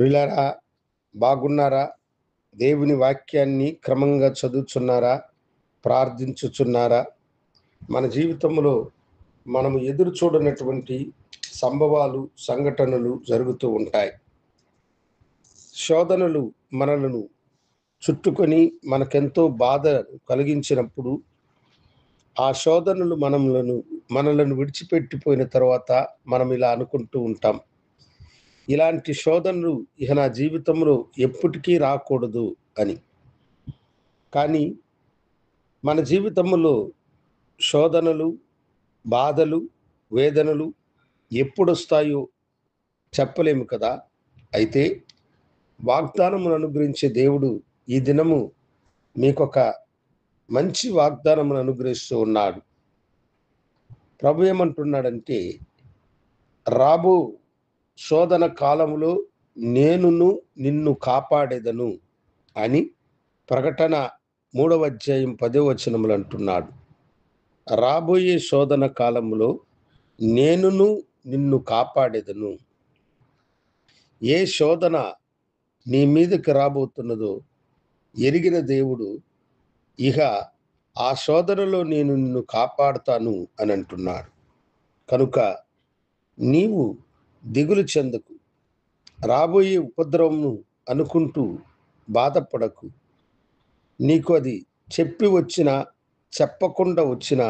ప్రియులారా, బాగున్నారా? దేవుని వాక్యాన్ని క్రమంగా చదువుచున్నారా? ప్రార్థించుచున్నారా? మన జీవితంలో మనము ఎదురు చూడనటువంటి సంభవాలు, సంఘటనలు జరుగుతూ ఉంటాయి. శోధనలు మనలను చుట్టుకొని మనకెంతో బాధ కలిగించినప్పుడు, ఆ శోధనలు మనలను విడిచిపెట్టిపోయిన తర్వాత మనం ఇలా అనుకుంటూ ఉంటాం, ఇలాంటి శోధనలు ఇక నా జీవితంలో ఎప్పటికీ రాకూడదు అని. కానీ మన జీవితంలో శోధనలు, బాధలు, వేదనలు ఎప్పుడొస్తాయో చెప్పలేము కదా. అయితే వాగ్దానమును అనుగ్రహించే దేవుడు ఈ దినము మీకొక మంచి వాగ్దానమును అనుగ్రహిస్తూ ఉన్నాడు. ప్రభు ఏమంటున్నాడంటే, రాబో శోధన కాలములో నేనును నిన్ను కాపాడేదను అని ప్రకటన 3వ అధ్యాయం 10వ వచనములు అంటున్నాడు. రాబోయే శోధన కాలములో నేనును నిన్ను కాపాడేదను. ఏ శోధన నీ మీదకి రాబోతున్నదో ఎరిగిన దేవుడు ఇక ఆ శోధనలో నేను నిన్ను కాపాడుతాను అని అంటున్నాడు. కనుక నీవు దిగులు చెందకు, రాబోయే ఉపద్రవమును అనుకుంటూ బాధపడకు. నీకు అది చెప్పి వచ్చినా, చెప్పకుండా వచ్చినా,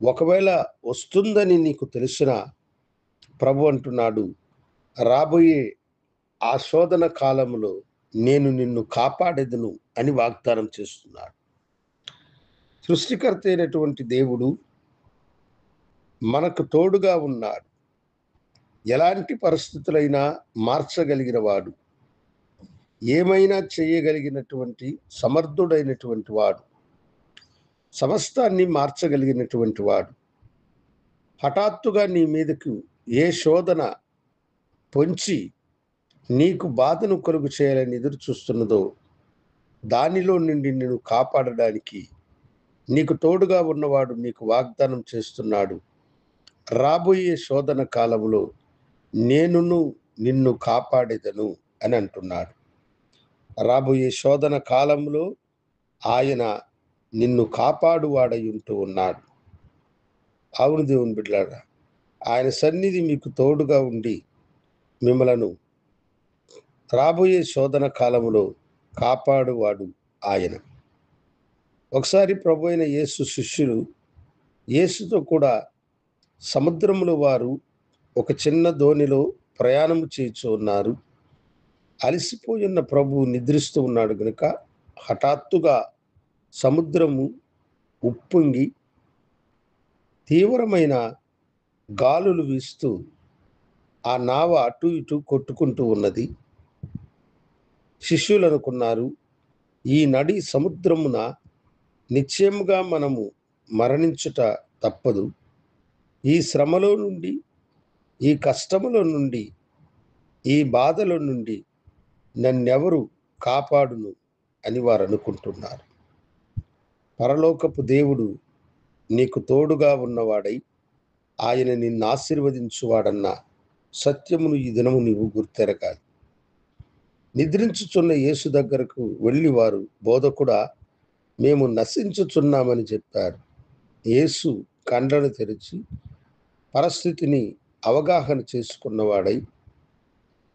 ఒకవేళ వస్తుందని నీకు తెలిసినా, ప్రభు అంటున్నాడు, రాబోయే ఆ శోధన కాలములో నేను నిన్ను కాపాడేదను అని వాగ్దానం చేస్తున్నాడు. సృష్టికర్త అయినటువంటి దేవుడు మనకు తోడుగా ఉన్నాడు. ఎలాంటి పరిస్థితులైనా మార్చగలిగిన వాడు, ఏమైనా చేయగలిగినటువంటి సమర్థుడైనటువంటి వాడు, సమస్తాన్ని మార్చగలిగినటువంటి వాడు. హఠాత్తుగా నీ మీదకు ఏ శోధన పొంచి నీకు బాధను కలుగు చేయాలని ఎదురు చూస్తున్నదో దానిలో నుండి నిన్ను కాపాడడానికి నీకు తోడుగా ఉన్నవాడు నీకు వాగ్దానం చేస్తున్నాడు. రాబోయే శోధన కాలంలో నేనును నిన్ను కాపాడేదను అని అంటున్నాడు. రాబోయే శోధన కాలంలో ఆయన నిన్ను కాపాడువాడై ఉంటూ ఉన్నాడు. అవును దేవుని బిడ్డలారా, ఆయన సన్నిధి మీకు తోడుగా ఉండి మిమ్మలను రాబోయే శోధన కాలములో కాపాడువాడు ఆయన. ఒకసారి ప్రభు అయిన యేసు శిష్యులు యేసుతో కూడా సముద్రములో వారు ఒక చిన్న దోణిలో ప్రయాణము చేయుచు ఉన్నారు. అలసిపోయున్న ప్రభు నిద్రిస్తూ ఉన్నాడు గనుక హఠాత్తుగా సముద్రము ఉప్పొంగి తీవ్రమైన గాలులు వీస్తూ ఆ నావ అటు ఇటు కొట్టుకుంటూ ఉన్నది. శిష్యులు అనుకున్నారు, ఈ నడి సముద్రమున నిశ్చయముగా మనము మరణించుట తప్పదు. ఈ శ్రమలో నుండి, ఈ కష్టములో నుండి, ఈ బాధలో నుండి నన్నెవరు కాపాడును అని వారు అనుకుంటున్నారు. పరలోకపు దేవుడు నీకు తోడుగా ఉన్నవాడై ఆయన నిన్ను ఆశీర్వదించువాడన్న సత్యమును ఈ దినము నీవు గుర్తెరగాలి. నిద్రించుచున్న యేసు దగ్గరకు వెళ్ళి వారు, బోధకుడా, మేము నశించుచున్నామని చెప్పారు. యేసు కండ్లను తెరిచి పరిస్థితిని అవగాహన చేసుకున్నవాడై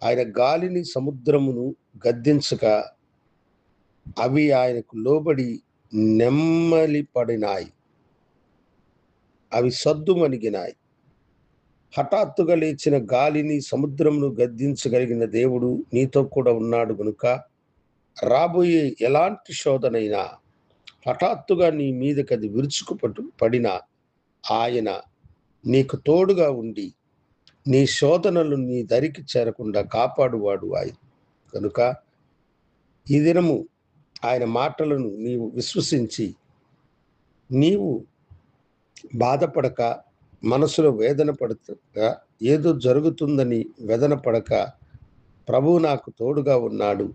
ఆయన గాలిని సముద్రమును గద్దించగా అవి ఆయనకు లోబడి నెమ్మలి పడినాయి. అవి సద్దుమణిగినాయి. హఠాత్తుగా లేచిన గాలిని సముద్రమును గద్దించగలిగిన దేవుడు నీతో కూడా ఉన్నాడు గనుక రాబోయే ఎలాంటి శోధనైనా హఠాత్తుగా నీ మీదకి అది పడినా ఆయన నీకు తోడుగా ఉండి నీ శోధనలు నీ దరికి చేరకుండా కాపాడువాడు ఆయన. కనుక ఈ దినము ఆయన మాటలను నీవు విశ్వసించి నీవు బాధపడక, మనసులో వేదన పడక, ఏదో జరుగుతుందని వేదన పడక, ప్రభువు నాకు తోడుగా ఉన్నాడు,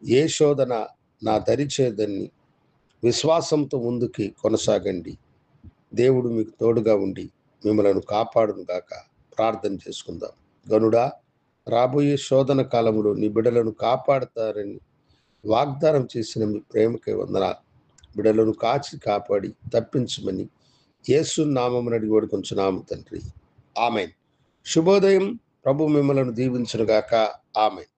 ఏ శోధన నా దరిచేదని విశ్వాసంతో ముందుకి కొనసాగండి. దేవుడు మీకు తోడుగా ఉండి మిమ్మలను కాపాడును గాక. ప్రార్థన చేసుకుందాం. గనుడా, రాబోయే శోధన కాలంలో నీ బిడ్డలను కాపాడుతారని వాగ్దానం చేసిన మీ ప్రేమకై వందనాలు. బిడ్డలను కాచి కాపాడి తప్పించమని యేసు నామమున అడిగి వేడుకొంచున్నాము తండ్రి. ఆమేన్. శుభోదయం. ప్రభు మిమ్మలను దీవించునుగాక. ఆమేన్.